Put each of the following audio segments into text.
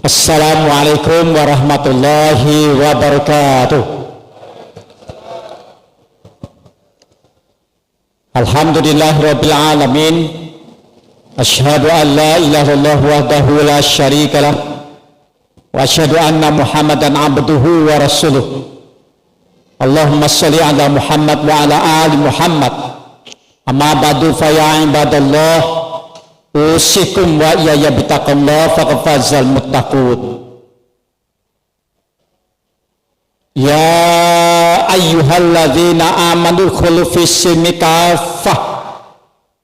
Assalamualaikum warahmatullahi wabarakatuh. Alhamdulillahirabbil alamin. Asyhadu an la ilaha illallah wahdahu la syarika lah wa asyhadu anna Muhammadan abduhu wa rasuluh. Allahumma shalli ala Muhammad wa ala ali Muhammad. Amma ba'du fa ya ibadallah, usikum wa iyaya bittaqullah faqad fazal muttaqun. Ya ayyuhalladzina amanu khulu fis silmi kaffah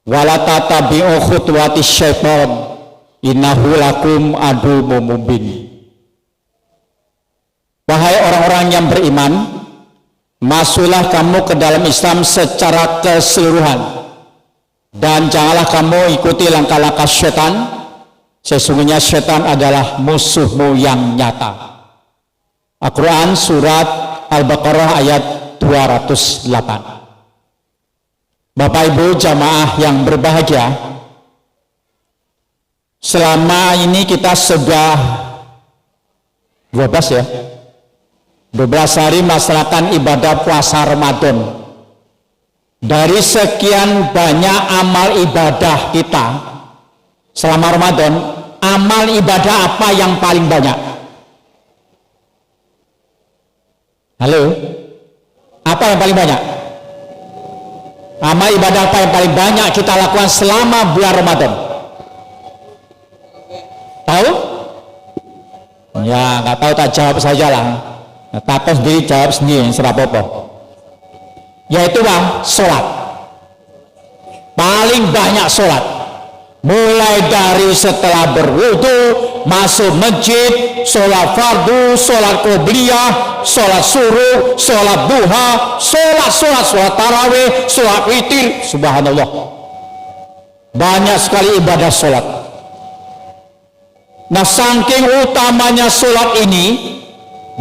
wa la tattabi'u khutuwatis syaitan innahu lakum aduwwum mubin. Wahai orang-orang yang beriman, masuklah kamu ke dalam Islam secara keseluruhan. Dan janganlah kamu ikuti langkah-langkah syaitan. Sesungguhnya syaitan adalah musuhmu yang nyata. Al-Quran surat Al-Baqarah ayat 208. Bapak Ibu jamaah yang berbahagia, selama ini kita sudah 12 hari melaksanakan ibadah puasa Ramadan. Dari sekian banyak amal ibadah kita selama Ramadan, amal ibadah apa yang paling banyak? Halo? Apa yang paling banyak? Amal ibadah apa yang paling banyak kita lakukan selama bulan Ramadan? Tahu? Ya, nggak tahu tak jawab saja lah. Tapi sendiri jawab sendiri, serah apa-apa. Yaitu sholat. Paling banyak sholat, mulai dari setelah berwudu, masuk masjid, sholat fardu, sholat qobliyah, sholat suruh, sholat duha, sholat tarawih, sholat witir. Subhanallah, banyak sekali ibadah sholat. Nah, saking utamanya sholat ini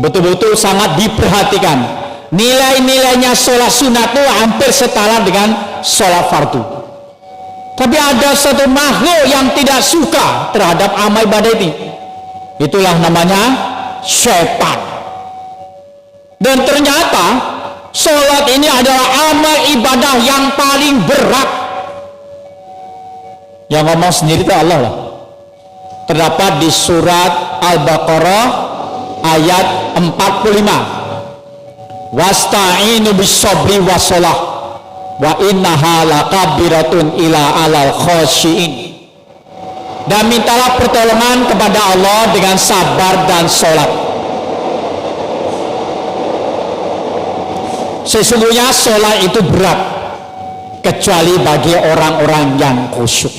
betul-betul sangat diperhatikan. Nilai-nilainya sholat sunat itu hampir setara dengan sholat fardu. Tapi ada satu makhluk yang tidak suka terhadap amal ibadah ini. Itulah namanya syaitan. Dan ternyata sholat ini adalah amal ibadah yang paling berat. Yang ngomong sendiri itu Allah lah. Terdapat di surat Al-Baqarah ayat 45. Wasta'inu bis-sabri was-shalah wa innaha lakabiratun ila alal khashiin. Dan mintalah pertolongan kepada Allah dengan sabar dan sholat. Sesungguhnya sholat itu berat, kecuali bagi orang-orang yang khusyuk.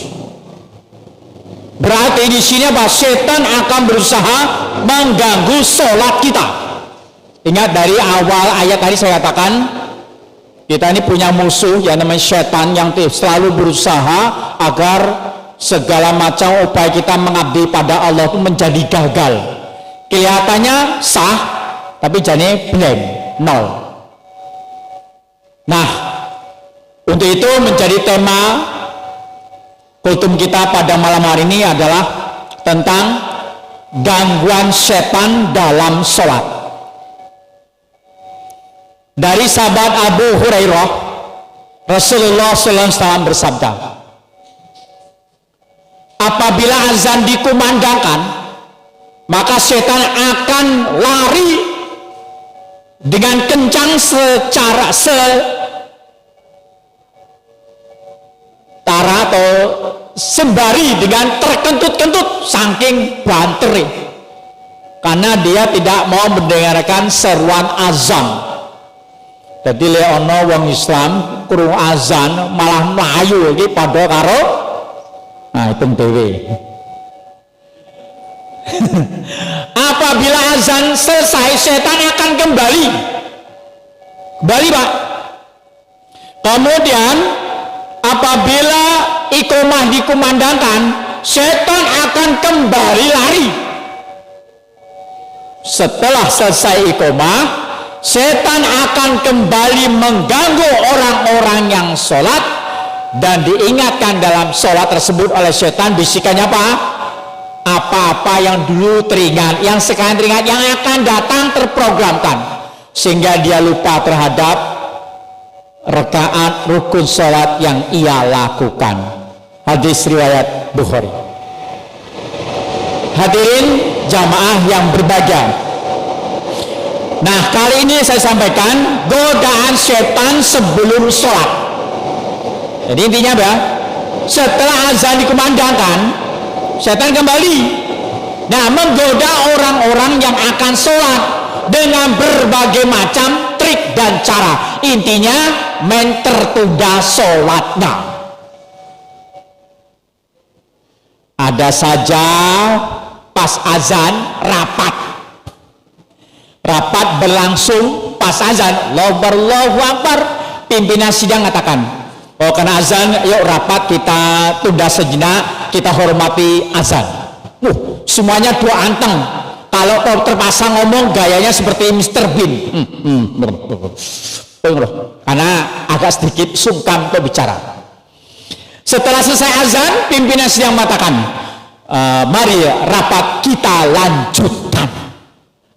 Berarti di sini bahwa setan akan berusaha mengganggu sholat kita. Ingat dari awal ayat tadi saya katakan, kita ini punya musuh yang namanya setan yang selalu berusaha agar segala macam upaya kita mengabdi pada Allah itu menjadi gagal. Kelihatannya sah, tapi jadi blank, nol. Nah, untuk itu menjadi tema kultum kita pada malam hari ini adalah tentang gangguan setan dalam sholat. Dari sahabat Abu Hurairah, Rasulullah SAW bersabda, apabila azan dikumandangkan, maka setan akan lari dengan kencang setara atau sembari dengan terkentut-kentut saking banteri, karena dia tidak mau mendengarkan seruan azan. Jadi leono wong Islam krungu azan malah mlayu iki padha karo hitung dhewe. Apabila azan selesai, setan akan kembali Pak. Kemudian apabila iqomah dikumandangkan, setan akan kembali lari. Setelah selesai iqomah, setan akan kembali mengganggu orang-orang yang sholat, dan diingatkan dalam sholat tersebut oleh setan, bisikannya apa? apa-apa yang dulu teringat, yang sekarang teringat, yang akan datang terprogramkan, sehingga dia lupa terhadap rakaat rukun sholat yang ia lakukan. Hadis riwayat Bukhari. Hadirin jamaah yang berbahagia, nah kali ini saya sampaikan godaan setan sebelum sholat. Jadi intinya apa? Setelah azan dikumandangkan, setan kembali, nah menggoda orang-orang yang akan sholat dengan berbagai macam trik dan cara. Intinya tertunda sholatnya. Ada saja pas azan rapat berlangsung pas azan, Allahu Akbar, pimpinan sidang katakan, oh karena azan yuk rapat kita tunda sejenak, kita hormati azan. Semuanya dua anteng. Kalau terpasang ngomong gayanya seperti Mr. Bean, karena agak sedikit sungkan untuk bicara. Setelah selesai azan, pimpinan sidang mengatakan, mari rapat kita lanjutkan.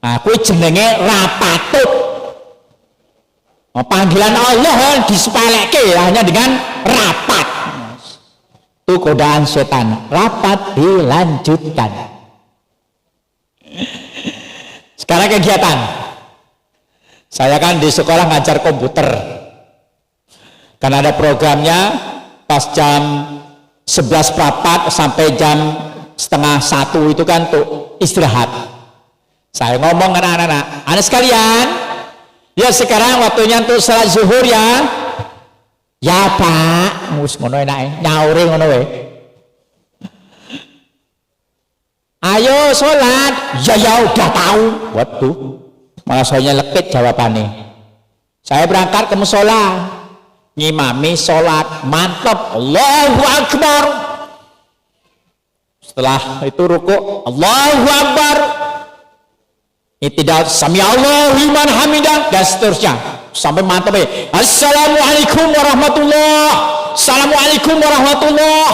Aku jenenge rapatut. Panggilan Allah disepelekke hanya dengan rapat. Itu godaan setan. Rapat dilanjutkan. Sekarang kegiatan. Saya kan di sekolah ngajar komputer. Karena ada programnya pas jam 11:04 sampai jam setengah 1 itu kan untuk istirahat. Saya ngomong ke anak-anak sekalian, ya sekarang waktunya untuk salat zuhur ya. Ya Pak, mus ngono enake, nyaure ngono wae. Ayo sholat. Ya udah tahu. Waduh, malah saya lepet jawabannya. Saya berangkat ke musola, ngimami sholat, mantap, Allahu Akbar. Setelah itu ruku, Allahu Akbar. Tidak sami Allahu liman hamidah dan seterusnya sampai mantap ya. Assalamualaikum warahmatullah. Assalamualaikum warahmatullah.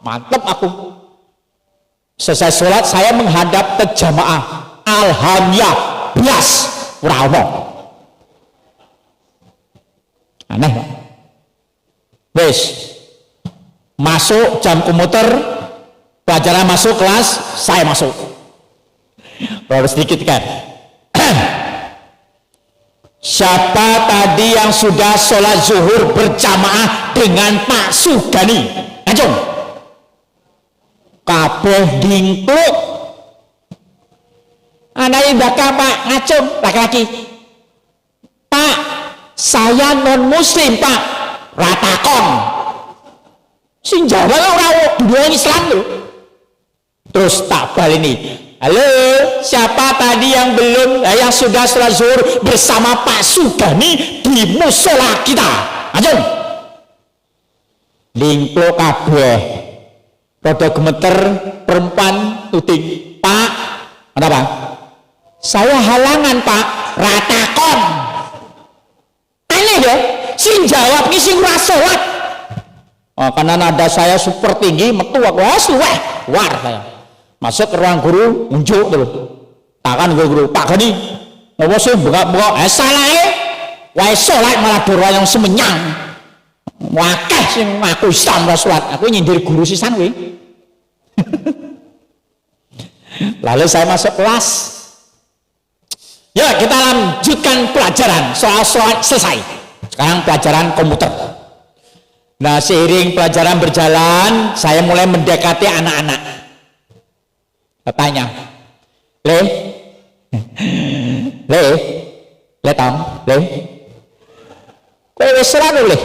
Mantap aku. Selesai sholat saya menghadap ke jamaah. Alhamdulillah bias ora aneh Pak. Wes masuk jam komuter, pelajaran masuk kelas, saya masuk. Baru sedikit kan. Siapa tadi yang sudah sholat zuhur berjamaah dengan Pak Sugani? Ajung. Kabeh dingkluk. Anak indaka Pak ngacung laki-laki. Pak, saya non muslim Pak. Ratakon. Sing jawab ora dunia Islam lho. Terus tak bal ini. Halo, siapa tadi yang belum, yang sudah sholat zuhur bersama Pak Sugani di musola kita? Ajeng. Lingklo kabeh. Rodo gemeter perempuan uting. Pak, kenapa? Saya halangan Pak, ratakon. Aneh ya, sing jawab ini sing ora sholat. Oh, karena nada saya super tinggi, metu aku suweh, war saya. Masuk ke ruang guru, unjuk dulu. Takkan guru, Pak Gani, ngapa sih bengak-bengak? Salah wae sholat malah dora yang semenyang. Wakeh sing ngaku Islam ora sholat. Aku nyindir guru sisan kuwi. Lalu saya masuk kelas. Ya, kita lanjutkan pelajaran. Soal sholat selesai. Sekarang pelajaran komputer. Nah, seiring pelajaran berjalan, saya mulai mendekati anak-anak. Tanya, le tong, kowe wis sholat le?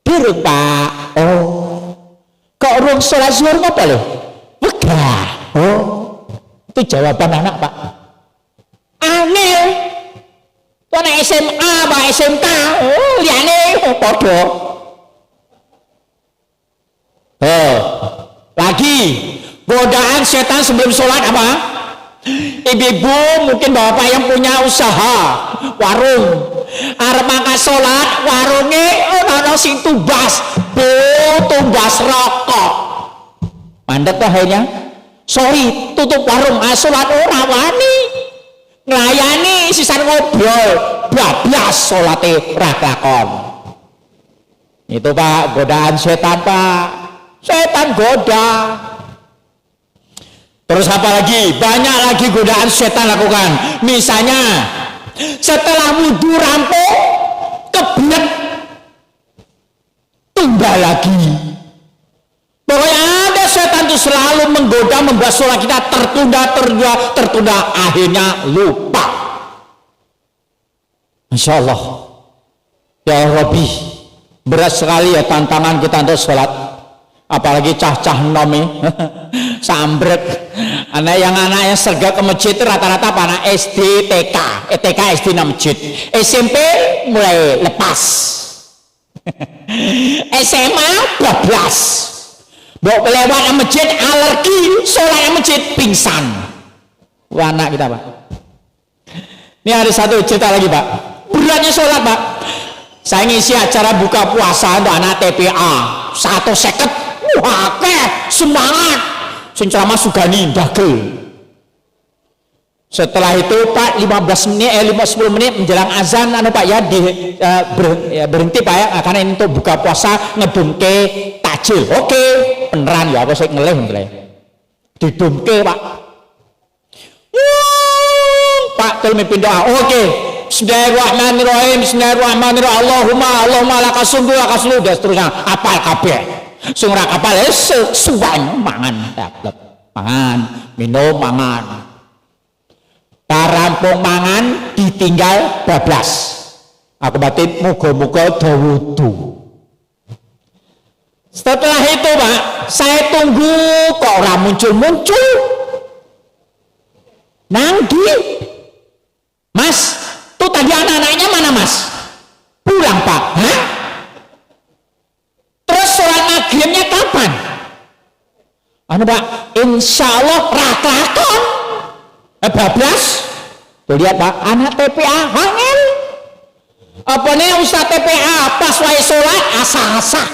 Durung Pak. Oh, kok urung sholat zuhur ngapa le? Wegah. Oh, itu jawaban anak Pak. Aneh. Tuh anak SMA, Pak SMK. Oh, liane podo. Oh, lagi. Godaan setan sebelum sholat apa? Ibu-ibu mungkin bapak yang punya usaha warung, arep mangkat sholat warunge ono sing tumbas rokok. Mandek tuh akhirnya. sorry tutup warung sholat ora wani, nglayani sisan ngobrol bablas salate ora lakon. Itu Pak, godaan setan Pak, setan goda. Terus apa lagi? Banyak lagi godaan setan lakukan. Misalnya setelah wudhu rampung kebelet tunda lagi. Pokoknya ada setan itu selalu menggoda, membuat sholat kita tertunda, akhirnya lupa. Masya Allah, ya Rabbi, berat sekali ya tantangan kita untuk sholat. Apalagi cah-cah nomi sambrek. Anaknya serga ke masjid itu rata-rata anak SD, TK, TK, SD na masjid. SMP mulai lepas. SMA bablas. Bawa lewat masjid alergi, sholat masjid pingsan. Wah, anak kita Pak. Ini ada satu cerita lagi Pak. Beratnya sholat Pak. Saya ngisi acara buka puasa untuk anak TPA 150. Wah, semangat. Sing ceramah Sugani Dagel. Setelah itu Pak 10 menit menjelang azan Pak ya berhenti Pak ya, karena ini untuk buka puasa ngedumke takjil. Oke, beneran ya aku saya ngelih didumke Pak. Pak tol mimpin doa. Oke. Bismillahirrahmanirrahim. Allahumma lakasumbu dan seterusnya. Apal kabeh. Sing ora kapal suwan mangan, minum mangan. Tarampung mangan ditinggal bablas. Aku batin muga-muga dawudu. Setelah itu Pak, saya tunggu kok ora muncul-muncul. Nanggi. Mas, tuh tadi anak-anaknya mana Mas? Pulang Pak. Hah? Terus sholat maghribnya kapan? Pak, insya Allah rakakon. Bablas. Tuh lihat Pak, anak TPA hangil. Apa nih Ustaz TPA pas wae sholat asah-asah.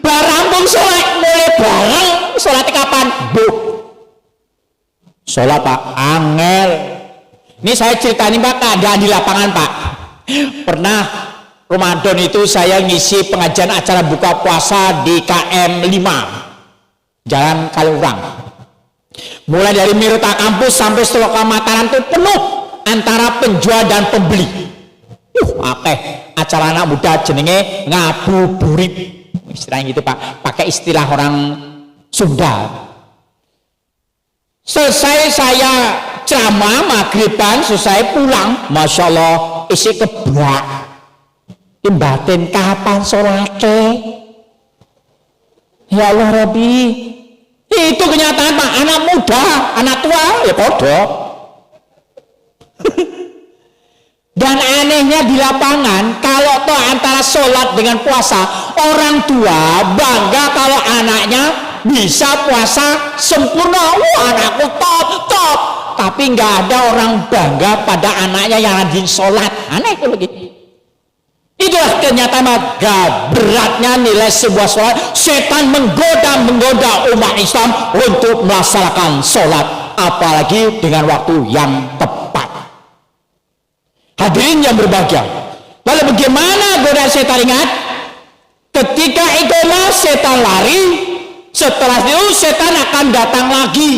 Barampung sholat mulai bareng sholat kapan? Sholat Pak, angel. Ini saya ceritain Pak keadaan di lapangan Pak. Pernah Ramadan itu saya ngisi pengajian acara buka puasa di KM 5 Jalan Kaliurang. Mulai dari Mirta kampus sampai Seloka Mataram itu penuh antara penjual dan pembeli. Acara anak muda jenenge ngabuburit. Istilahnya gitu Pak, pakai istilah orang Sunda. Selesai saya ceramah maghriban, selesai pulang, Masya Allah isi kebak. Batin kapan sholatnya? Ya Allah Rabbi, itu kenyataan Pak. Anak muda, anak tua ya bodoh. Dan anehnya di lapangan, kalau toh antara sholat dengan puasa, orang tua bangga kalau anaknya bisa puasa sempurna. Wah, anakku top. Tapi nggak ada orang bangga pada anaknya yang rajin sholat. Aneh itu begitu. Itulah kenyataan beratnya nilai sebuah sholat. Setan menggoda umat Islam untuk melaksanakan sholat, apalagi dengan waktu yang tepat. Hadirin yang berbahagia, lalu bagaimana godaan setan? Ingat, ketika iqamah setan lari, setelah itu setan akan datang lagi.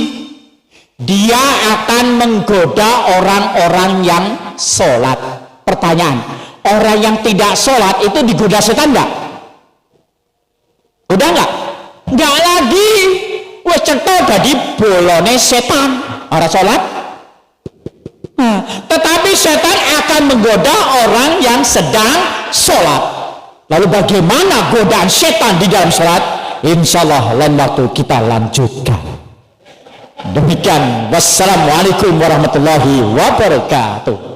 Dia akan menggoda orang-orang yang sholat. Pertanyaan, orang yang tidak sholat itu digoda setan enggak? Udah enggak? Enggak lagi. Wes cetok jadi bolone setan orang sholat. Nah, tetapi setan akan menggoda orang yang sedang sholat. Lalu bagaimana godaan setan di dalam sholat? Insya Allah lain waktu kita lanjutkan. Demikian, wassalamualaikum warahmatullahi wabarakatuh.